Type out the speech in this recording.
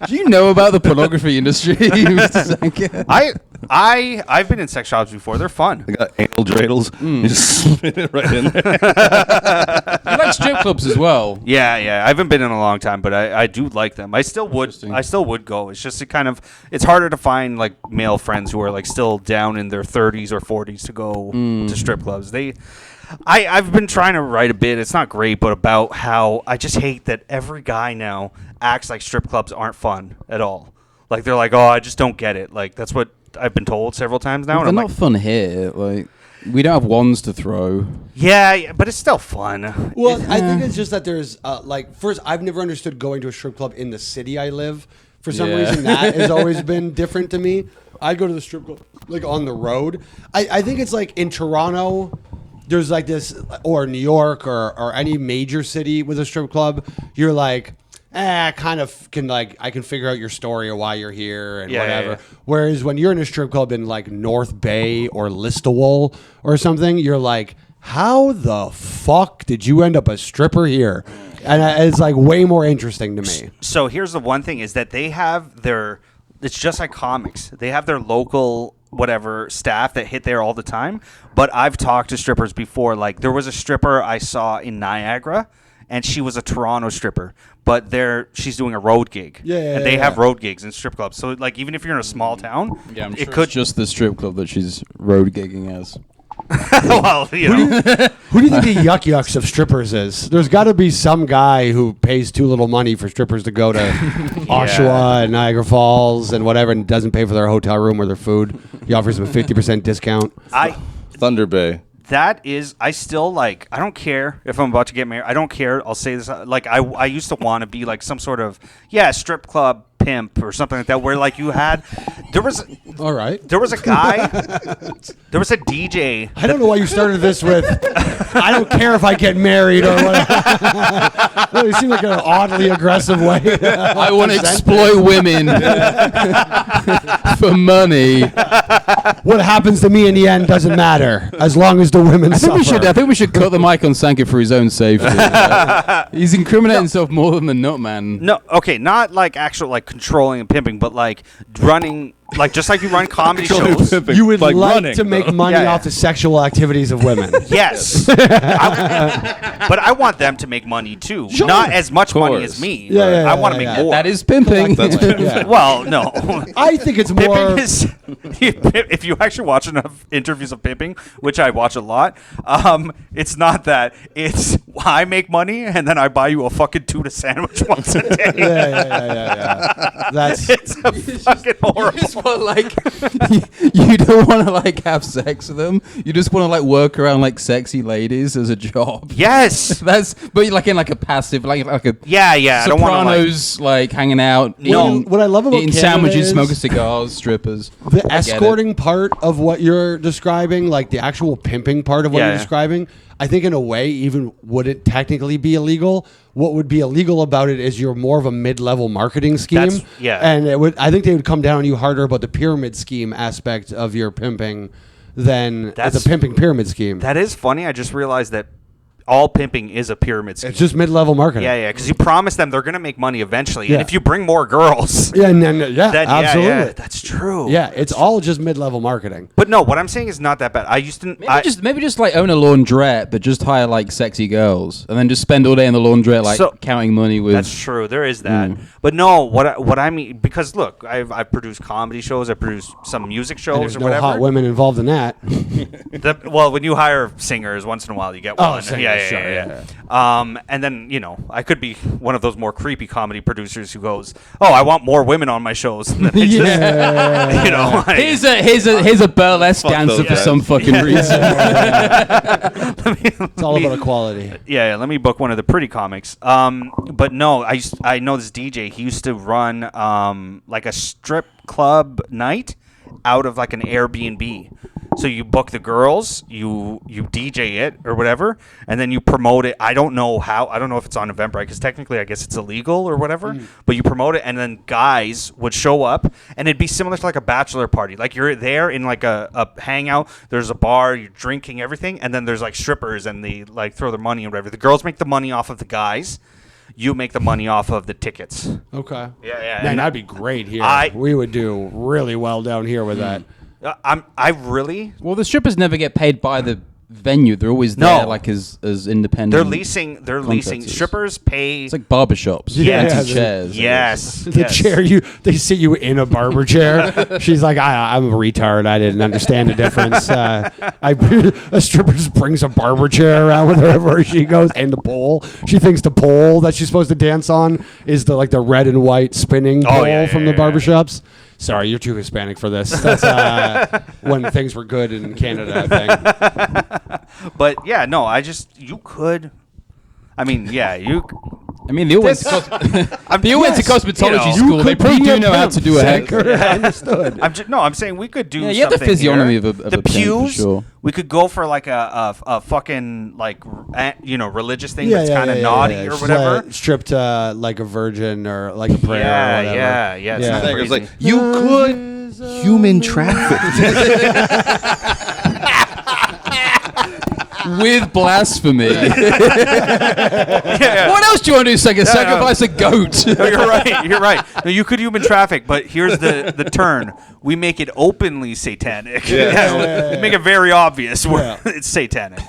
Do you know about the pornography industry, Mr. Sanker? I've been in sex shops before. They're fun. They got anal dreidels. You just spin it right in there. You like strip clubs as well. Yeah. I haven't been in a long time, but I do like them. I still would go. It's just it's harder to find like male friends who are like still down in their 30s or 40s to go to strip clubs. I've been trying to write a bit. It's not great, but about how I just hate that every guy now acts like strip clubs aren't fun at all. Like they're like, oh, I just don't get it. Like that's what I've been told several times now. Well, they're not fun here. Like we don't have wands to throw. Yeah, but it's still fun. Well, I think it's just that there's first, I've never understood going to a strip club in the city I live. For some reason, that has always been different to me. I go to the strip club like on the road. I think it's like in Toronto. There's like this, or New York, or any major city with a strip club. You're like, kind of can like I can figure out your story or why you're here and whatever. Yeah. Whereas when you're in a strip club in like North Bay or Listowel or something, you're like, how the fuck did you end up a stripper here? And it's like way more interesting to me. So here's the one thing is that they have it's just like comics. They have their local whatever staff that hit there all the time. But I've talked to strippers before. Like there was a stripper I saw in Niagara, and she was a Toronto stripper, but she's doing a road gig. And they have road gigs in strip clubs. So like even if you're in a small town, I'm sure it's just the strip club that she's road gigging as. Well, you know. Who do you think the yucks of strippers is? There's got to be some guy who pays too little money for strippers to go to Oshawa and Niagara Falls and whatever, and doesn't pay for their hotel room or their food. He offers them a 50% discount. Thunder Bay. That is, I still like, I don't care if I'm about to get married. I don't care. I'll say this. Like, I used to want to be like some sort of, strip club pimp or something like that, where like there was a guy, there was a DJ. I don't know why you started this with, I don't care if I get married or whatever. Well, it seemed like an oddly aggressive way. I want to exploit women for money. What happens to me in the end doesn't matter, as long as the women suffer. I think we should cut the mic on Sanker for his own safety. He's incriminating himself more than the Nutman. No, okay, not like actual like controlling and pimping, but like running, like just like you run comedy shows. You would like running, to make money off the sexual activities of women. Yes. But I want them to make money too. Sure. Not as much money as me. I want to make more. That is pimping. Well, no. I think it's more. Pimping is, if you actually watch enough interviews of pimping, which I watch a lot, it's not that. It's I make money and then I buy you a fucking tuna sandwich once a day. Yeah. It's a fucking horrible. You don't want to like have sex with them. You just want to like work around like sexy ladies as a job. Yes, but like in like a passive, like a I don't want Sopranos like hanging out. No, what I love about eating Canada sandwiches, is smoking cigars, strippers. The escorting part of what you're describing, like the actual pimping part of what you're describing, I think in a way even wouldn't technically be illegal. What would be illegal about it is you're more of a mid-level marketing scheme. And I think they would come down on you harder about the pyramid scheme aspect of your pimping than the pimping pyramid scheme. That is funny. I just realized that all pimping is a pyramid scheme. It's just mid-level marketing. Because you promise them they're going to make money eventually. And if you bring more girls... then Yeah, absolutely. that's true. Yeah, it's all just mid-level marketing. But no, what I'm saying is not that bad. I used to... Maybe just like own a laundrette, but just hire like sexy girls, and then just spend all day in the laundrette like counting money with... That's true. There is that. But no, what I mean... Because look, I've produced comedy shows. I produced some music shows and there's or no whatever. hot women involved in that. Well, when you hire singers, once in a while you get one. Singers, yeah. And then, I could be one of those more creepy comedy producers who goes, "Oh, I want more women on my shows." And then here's a burlesque dancer for some fucking reason. It's all about equality. Yeah, let me book one of the pretty comics. But no, I know this DJ. He used to run like a strip club night out of like an Airbnb. So you book the girls, you DJ it or whatever, and then you promote it. I don't know how. I don't know if it's on Eventbrite because technically I guess it's illegal or whatever. But you promote it, and then guys would show up, and it'd be similar to like a bachelor party. Like you're there in like a hangout. There's a bar, you're drinking everything, and then there's like strippers, and they like throw their money and whatever. The girls make the money off of the guys. you make the money off of the tickets. Okay. Yeah. Man, that'd be great here. We would do really well down here with that. I really. Well, the strippers never get paid by the venue. They're always No. there, like as independent. They're leasing contractors. strippers pay. It's like barbershops. Yeah. Fancy chairs. Yes. The chair they sit you in a barber chair. She's like, I'm a retard. I didn't understand the difference. A stripper just brings a barber chair around with her wherever she goes, and the pole. She thinks the pole that she's supposed to dance on is the red and white spinning pole from the barbershops. Sorry, you're too Hispanic for this. That's when things were good in Canada, I think. But yeah, no, you could. I mean, yeah, you. I mean, they all went to cosmetology you school. They probably do know how to do a Sanker. haircut. I understood. I'm saying we could do. Yeah, you have the something physiognomy here. of a the pimp, for pews. sure. We could go for like a fucking religious thing that's kind of naughty or She's whatever. stripped like a virgin or like a prayer. or whatever. Yeah. It's not Sanker's crazy. like, you could human traffic. With blasphemy. Yeah. What else do you want to do, Sanker? Sacrifice a goat. No, you're right. No, you could human traffic, but here's the turn. We make it openly satanic. We make it very obvious where it's satanic.